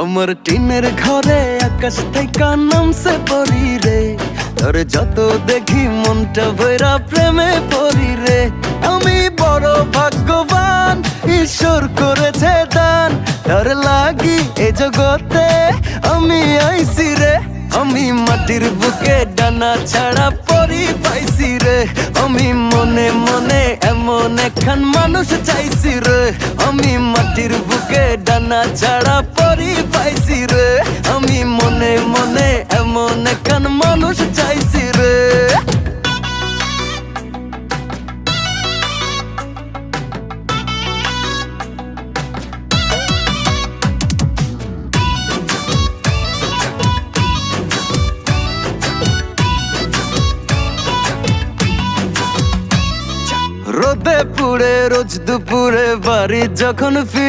আমার টিনের ঘরে আকাশ থেকে নামছে পরি রে, তোর যত দেখি মনটা ভৈরা প্রেমে পড়ি রে। আমি বড় ভাগ্যবান, ঈশ্বর করেছে দান, তোর লাগি এ জগতে আমি আইছি রে। আমি মাটির বুকে ডানা ছাড়া পরি পাইছি রে, আমি মনে মনে এমন একখান মানুষ চাইছি রে। আমি মাটির বুকে ডানা ছাড়া পরি পাইছি রে, আমি মনে মনে এমন একখান মানুষ চাইছি রে। রোদে পুড়ে রোজ দুপুরে বাড়ি যখন ফিরি